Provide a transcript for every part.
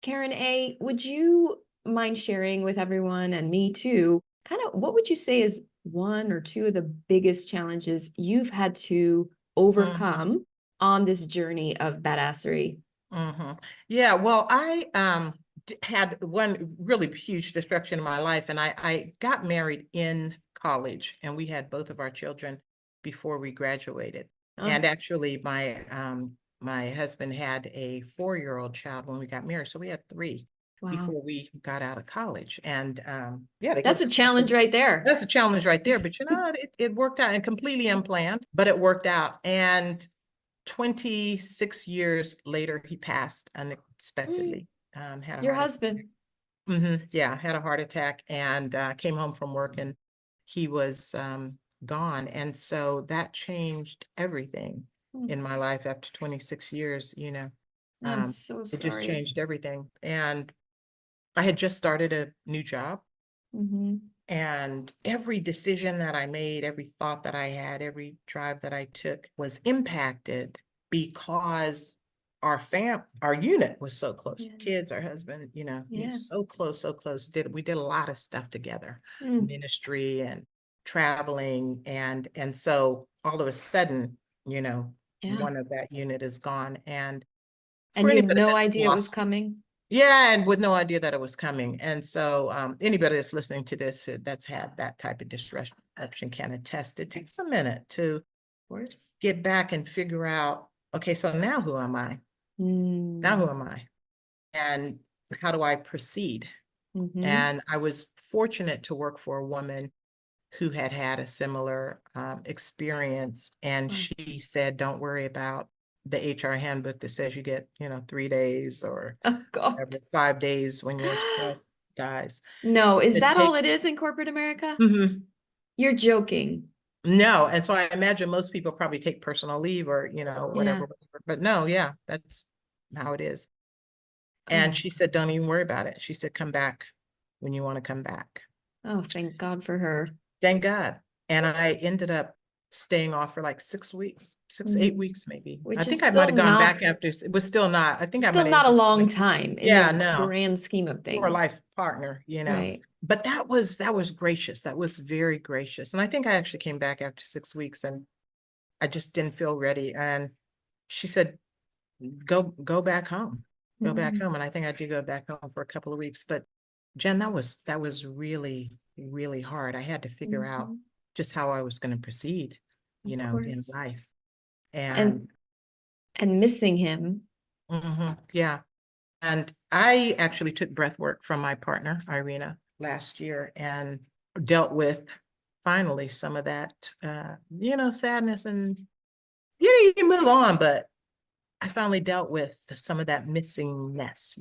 Karen A., would you mind sharing with everyone and me too, kind of what would you say is one or two of the biggest challenges you've had to Mhm, overcome on this journey of badassery? mhm. Yeah, well, I had one really huge disruption in my life, and I got married in college, and we had both of our children before we graduated. Oh, And actually, my husband had a 4-year-old child when we got married, so we had three wow. before we got out of college. And yeah, they go That's a through challenge process. right there. That's a challenge right there, but it worked out and completely unplanned, but it worked out. And 26 years later, he passed unexpectedly. Had a Your heart attack. husband. Yeah, had a heart attack and came home from work and he was gone. And so that changed everything in my life after 26 years. I'm Um, so it just sorry. changed everything. And I had just started a new job. Hmm. And every decision that I made, every thought that I had, every drive that I took was impacted because our unit was so close. Yeah. Kids, our husband, he Yeah. was so close, so close. We did a lot of stuff together, Mm, ministry and traveling, and so all of a sudden, you know, yeah. one of that unit is gone. And And for you had anybody no that's idea it was lost, coming? yeah, and with no idea that it was coming. And so anybody that's listening to this that's had that type of disruption can attest. It takes a minute to Of course. get back and figure out, okay, so now who am I? Now who Mm. am I? And how do I proceed? Hmm. And I was fortunate to work for a woman who had had a similar experience. And Oh, she said, don't worry about the HR handbook that says you get, 3 days or oh God. whatever, 5 days when your spouse dies. No, is To that all take, it is in corporate America? Mhm. You're joking. No, and so I imagine most people probably take personal leave or, Yeah. whatever. But no, yeah, that's how it is. And Oh, she said, don't even worry about it. She said, come back when you want to come back. oh, thank God for her. Thank God. And I ended up staying off for like 6 weeks, 8 weeks maybe. I Which is think I might still have gone not, back after, it was still not, I think I still might have not a even, long like, time in yeah, the no, grand scheme of for a things. life partner. Right. But that was gracious. That was very gracious. And I think I actually came back after 6 weeks and I just didn't feel ready. And she said, go back home. Go back Mhm. home. And I think I did go back home for a couple of weeks. But Jen, that was really, really hard. I had to figure out Mhm. just how I was going to proceed, Of in course. life. And And missing him. yeah. And I actually took breath work from my partner, Irina, last year and dealt with finally some of that, sadness and, you move on, but I finally dealt with some of that missingness.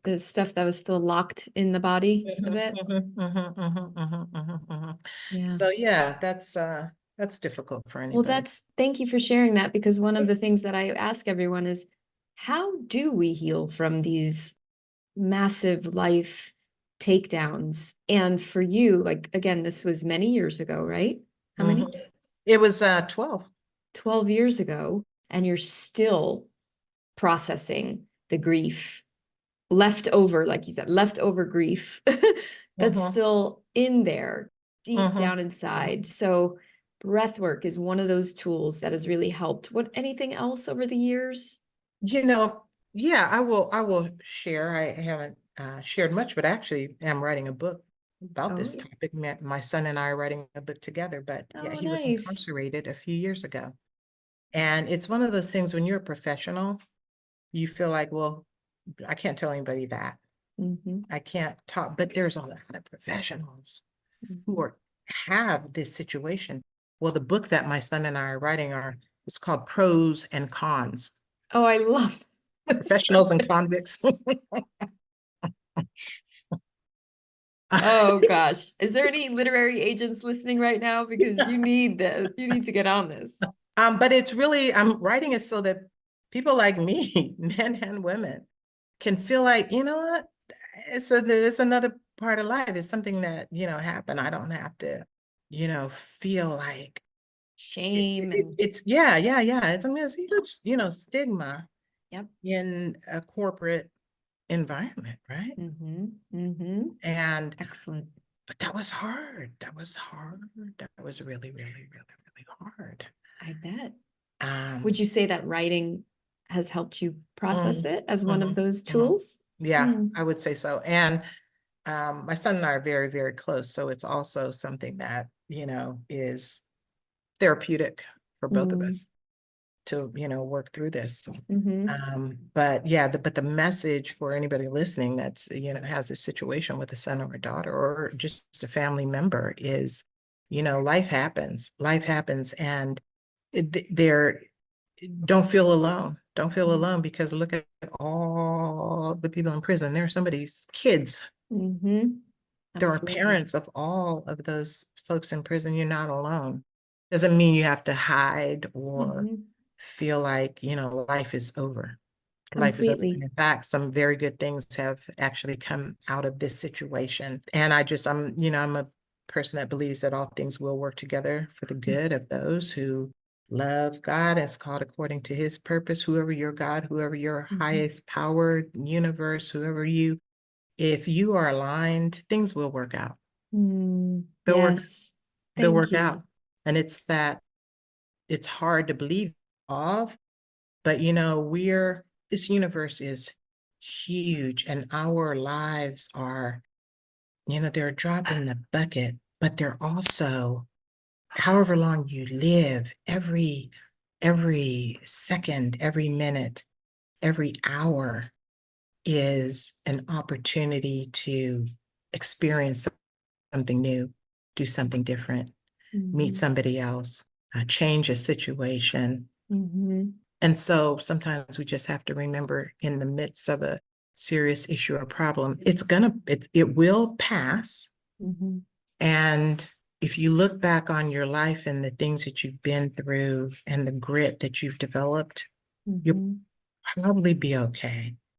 The stuff that was still locked in the body a Mhm, bit. mhm, mhm, mhm, mhm, mhm, mhm. Yeah. So yeah, that's difficult for Well, anybody. that's, thank you for sharing that, because one of the things that I ask everyone is, how do we heal from these massive life takedowns? And for you, like, again, this was many years ago, right? How Mhm. many? It was 12. 12 years ago, and you're still processing the grief left over, like you said, leftover grief that's Mhm, still in there deep mhm, down mhm. inside. So breath work is one of those tools that has really helped. What, anything else over the years? You know, yeah, I will share. I haven't shared much, but actually am writing a book about Oh, this yeah. topic. My son and I are writing a book together, but yeah, Oh, he was nice. incarcerated a few years ago. And it's one of those things when you're a professional, you feel like, well, I can't tell anybody that. Hmm. I can't talk, but there's a lot of professionals who Hmm. have this situation. Well, the book that my son and I are writing it's called Pros and Cons, Oh, I love this. Professionals and Convicts. Oh gosh. Is there any literary agents listening right now? Because you need to get on this. But it's really, I'm writing it so that people like me, men and women, can feel like, you know what? It's another part of life. It's something that, happened. I don't have to, feel like Shame and it's, yeah. It's, I mean, it's a huge, stigma yep. in a corporate environment, right? Mm-hmm. Mm-hmm. And, Excellent. but that was hard. That was hard. That was really, really, really, really hard. I bet. Um, Would you say that writing has helped you process mm, it as one of mhm, those mhm. tools? Yeah, Mm. I would say so. And my son and I are very, very close. So it's also something that, is therapeutic for both of Mm. us to, work through this. Mm-hmm. But yeah, but the message for anybody listening that's, has a situation with a son or a daughter or just a family member is, life happens and they're, don't feel alone. Don't feel alone because look at all the people in prison. They're somebody's kids. Mm-hmm. There are Absolutely. parents of all of those folks in prison. You're not alone. Doesn't mean you have to hide or Mm-hmm. feel like, life is over. Life is over. And Completely. in fact, some very good things have actually come out of this situation. And I'm a person that believes that all things will work together for the good of those who love God as called according to his purpose, whoever your God, whoever your Mhm. highest power, universe, if you are aligned, things will work out. They'll work, Yes. they'll Thank work out. you. And it's hard to believe of, but this universe is huge and our lives are, they're a drop in the bucket, but they're also however long you live, every second, every minute, every hour is an opportunity to experience something new, do something different, meet Mhm. somebody else, change a situation. Mhm. And so sometimes we just have to remember in the midst of a serious issue or problem, it will pass. Mhm. And if you look back on your life and the things that you've been through and the grit that you've developed, you'll Mhm. probably be okay.